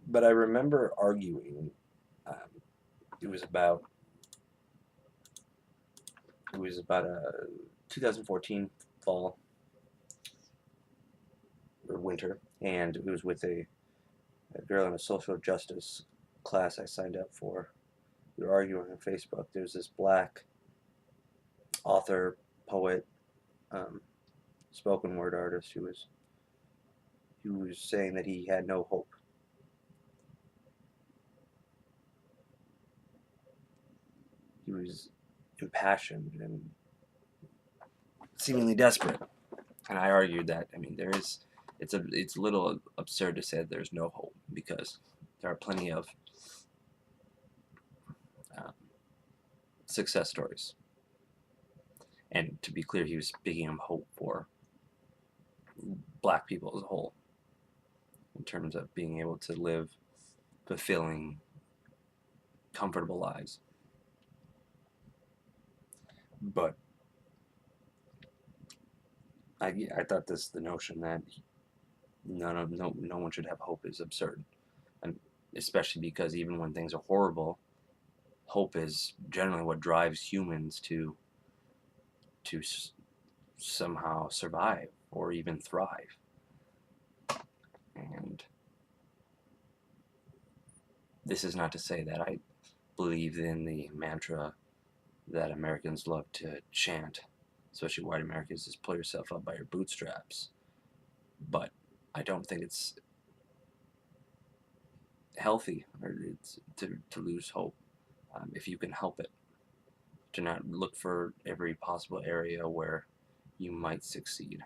But I remember arguing. Um, it was about a 2014 fall or winter, and it was with a girl in a social justice class I signed up for. We were arguing on Facebook. There was this black author, poet, um, spoken word artist who was saying that he had no hope. He was impassioned and seemingly desperate. And I argued that it's a little absurd to say that there's no hope because there are plenty of um, success stories. And to be clear, he was speaking of hope for black people as a whole in terms of being able to live fulfilling, comfortable lives. But I thought the notion that no one should have hope is absurd, and especially because even when things are horrible, hope is generally what drives humans to somehow survive or even thrive. And this is not to say that I believe in the mantra that Americans love to chant, especially white Americans, is pull yourself up by your bootstraps. But I don't think it's healthy or it's to lose hope if you can help it. To not look for every possible area where you might succeed.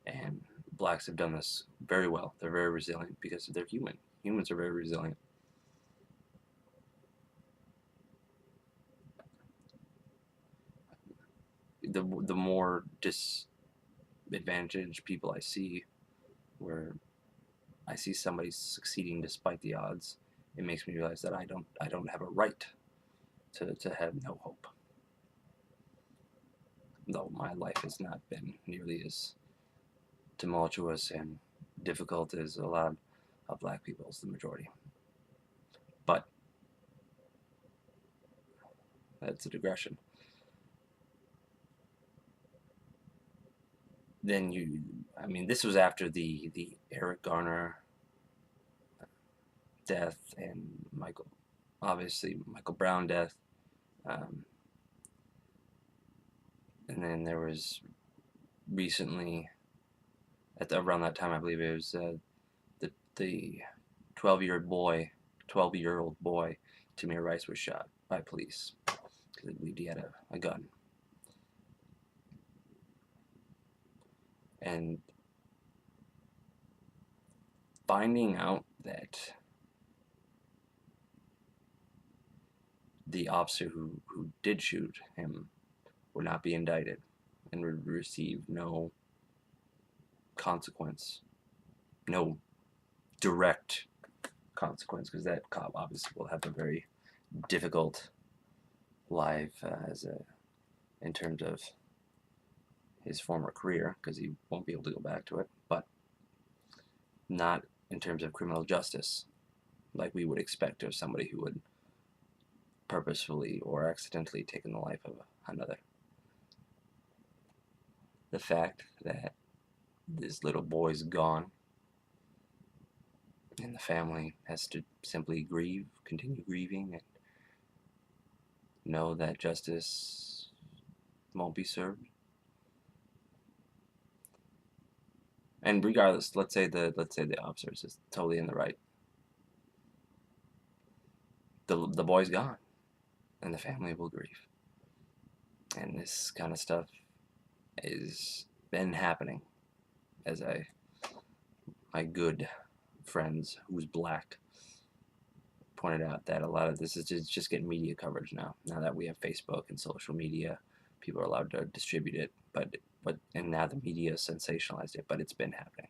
And blacks have done this very well. They're very resilient because they're human. Humans are very resilient. The more disadvantaged people I see, where I see somebody succeeding despite the odds, it makes me realize that I don't have a right to have no hope. Though my life has not been nearly as tumultuous and difficult as a lot of black people's, the majority. But that's a digression. Then this was after the Eric Garner death and obviously Michael Brown death, um, and then there was recently around that time I believe it was the 12-year-old boy Tamir Rice was shot by police because they believed he had a gun. And finding out that the officer who did shoot him would not be indicted and would receive no consequence, no direct consequence, because that cop obviously will have a very difficult life in terms of his former career, because he won't be able to go back to it, but not in terms of criminal justice, like we would expect of somebody who would purposefully or accidentally taken the life of another. The fact that this little boy's gone and the family has to simply continue grieving, and know that justice won't be served. And regardless, let's say the officer is totally in the right. The boy's gone, and the family will grieve. And this kind of stuff has been happening, as my good friends who's black pointed out, that a lot of this is just getting media coverage now. Now that we have Facebook and social media, people are allowed to distribute it, and now the media has sensationalized it, but it's been happening.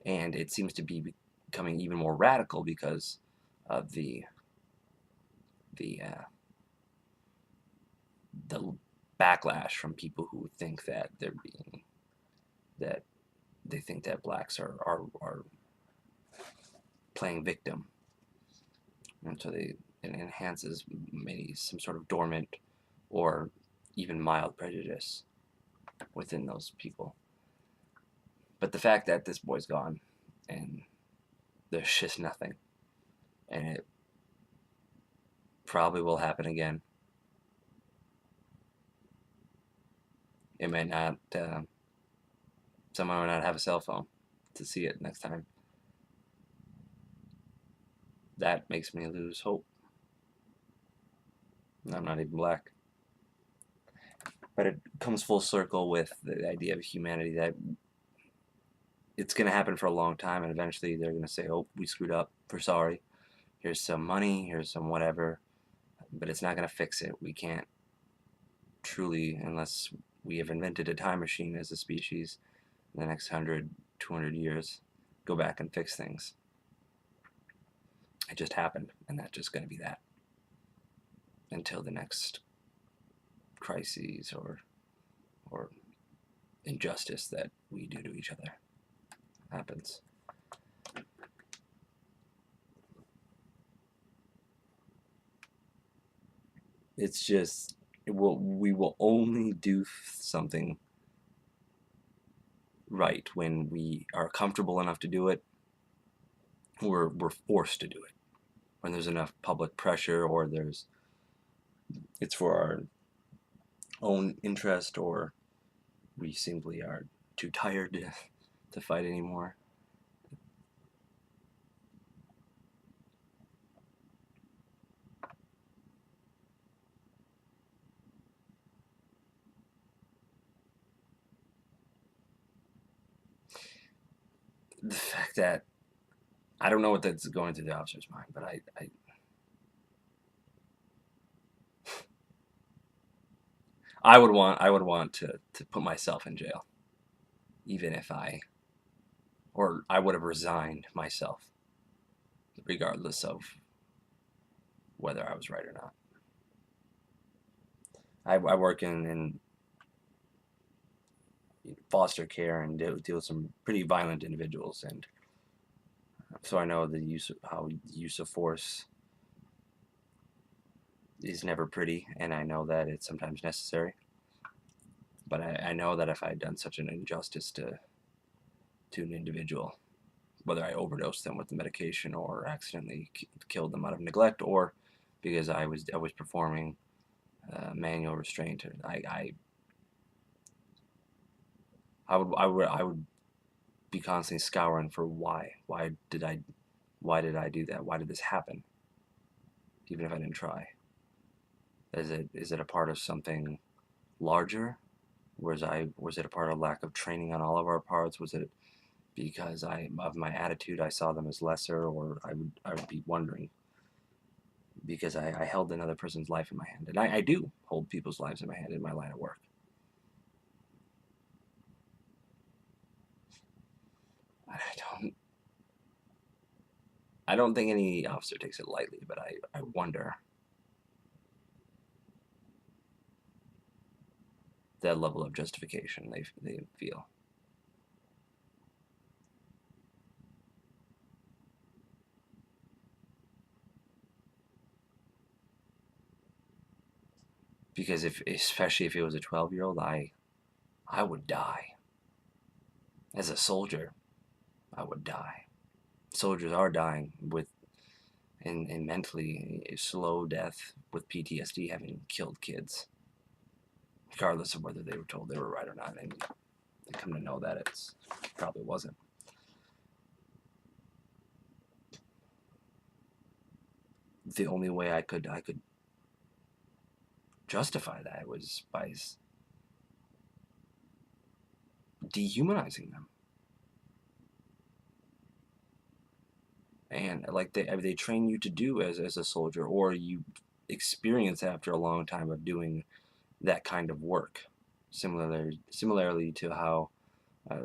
And it seems to be becoming even more radical because of the uh, the backlash from people who think that that they think that blacks are playing victim, and so it enhances maybe some sort of dormant or even mild prejudice within those people. But the fact that this boy's gone and there's just nothing, and it probably will happen again. It may not. Someone might not have a cell phone to see it next time. That makes me lose hope. I'm not even black. But it comes full circle with the idea of humanity that it's going to happen for a long time, and eventually they're going to say, oh, we screwed up. We're sorry. Here's some money. Here's some whatever. But it's not going to fix it. We can't truly, unless we have invented a time machine as a species in the next 100, 200 years, go back and fix things. It just happened, and that's just going to be that until the next crises or injustice that we do to each other happens. It's just we will only do something right when we are comfortable enough to do it. We're forced to do it when there's enough public pressure, or it's for our own interest, or we simply are too tired to fight anymore. The fact that I don't know what that's going through the officer's mind, but I would want to put myself in jail, even if I would have resigned myself, regardless of whether I was right or not. I work in foster care and deal with some pretty violent individuals, and so I know how use of force is never pretty, and I know that it's sometimes necessary. But I know that if I had done such an injustice to an individual, whether I overdosed them with the medication or accidentally killed them out of neglect, or because I was performing manual restraint, I would be constantly scouring for why did I do that? Why did this happen? Even if I didn't try. Is it a part of something larger? Was it a part of lack of training on all of our parts? Was it because of my attitude, I saw them as lesser, or I would be wondering, because I held another person's life in my hand, and I do hold people's lives in my hand in my line of work. I don't think any officer takes it lightly, but I wonder that level of justification they feel. Because especially if it was a 12-year-old, I would die. As a soldier, I would die. Soldiers are dying in mentally slow death with PTSD, having killed kids, regardless of whether they were told they were right or not. And they come to know that it probably wasn't. The only way I could justify that was by dehumanizing them. And like they train you to do as a soldier, or you experience after a long time of doing that kind of work. Similarly to how a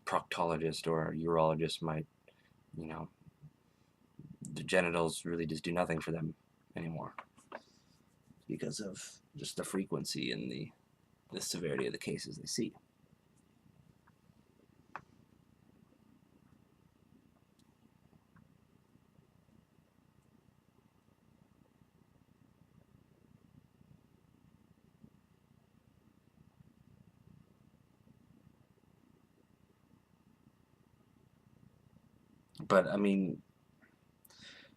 proctologist or a urologist might, the genitals really just do nothing for them anymore because of just the frequency and the severity of the cases they see. But I mean,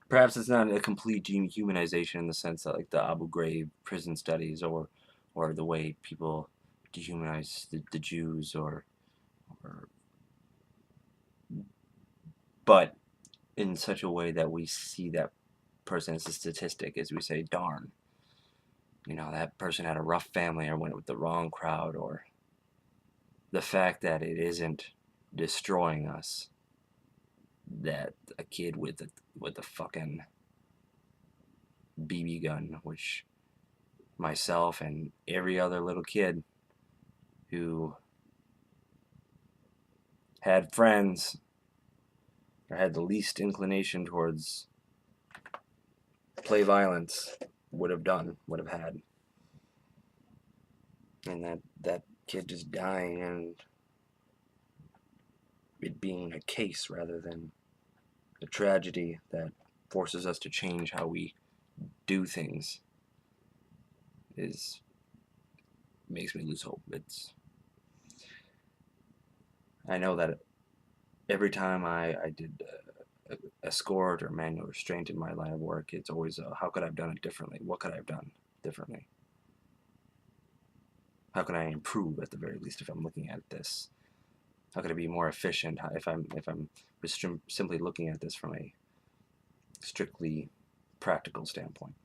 perhaps it's not a complete dehumanization in the sense that like the Abu Ghraib prison studies, or the way people dehumanize the Jews, or but in such a way that we see that person as a statistic, as we say, darn, that person had a rough family or went with the wrong crowd, or the fact that it isn't destroying us, that a kid with a fucking BB gun, which myself and every other little kid who had friends or had the least inclination towards play violence would have had. And that kid just dying and it being a case rather than a tragedy that forces us to change how we do things makes me lose hope. I know that every time I did escort or manual restraint in my line of work, it's always how could I have done it differently? What could I have done differently? How can I improve at the very least if I'm looking at this? How could I be more efficient if I'm simply looking at this from a strictly practical standpoint?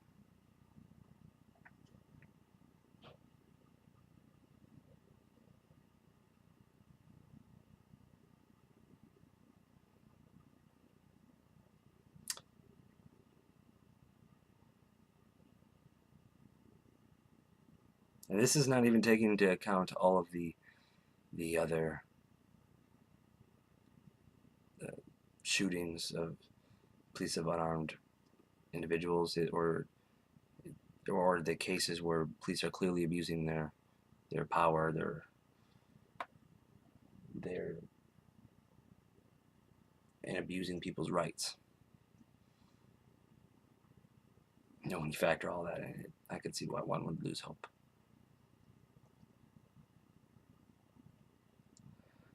And this is not even taking into account all of the other shootings of police of unarmed individuals, or the cases where police are clearly abusing their power, their and abusing people's rights. When you factor all that in, I could see why one would lose hope.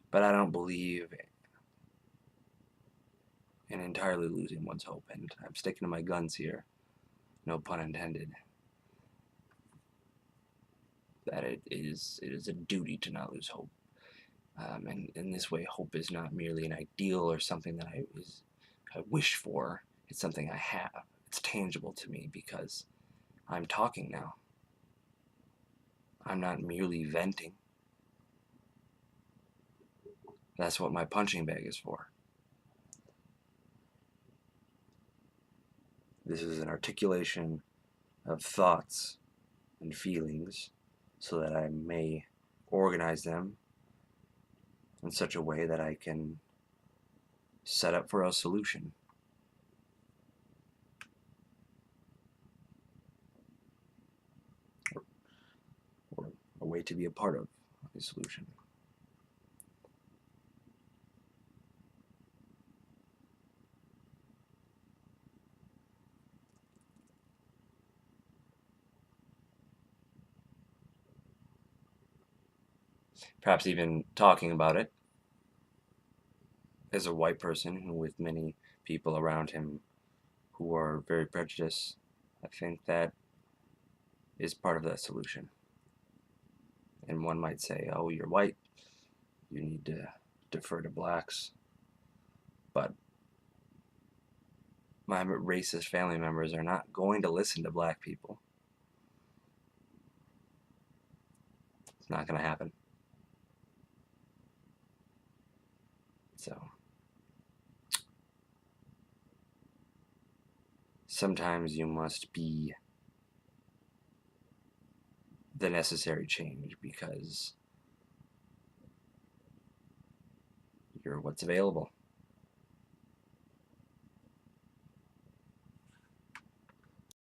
But I don't believe in entirely losing one's hope, and I'm sticking to my guns here, no pun intended, that it is a duty to not lose hope. And in this way, hope is not merely an ideal or something that I wish for. It's something I have. It's tangible to me because I'm talking now. I'm not merely venting. That's what my punching bag is for. This is an articulation of thoughts and feelings so that I may organize them in such a way that I can set up for a solution. Or a way to be a part of a solution. Perhaps even talking about it as a white person with many people around him who are very prejudiced, I think that is part of that solution. And one might say, oh, you're white, you need to defer to blacks. But my racist family members are not going to listen to black people. It's not going to happen. So sometimes you must be the necessary change because you're what's available.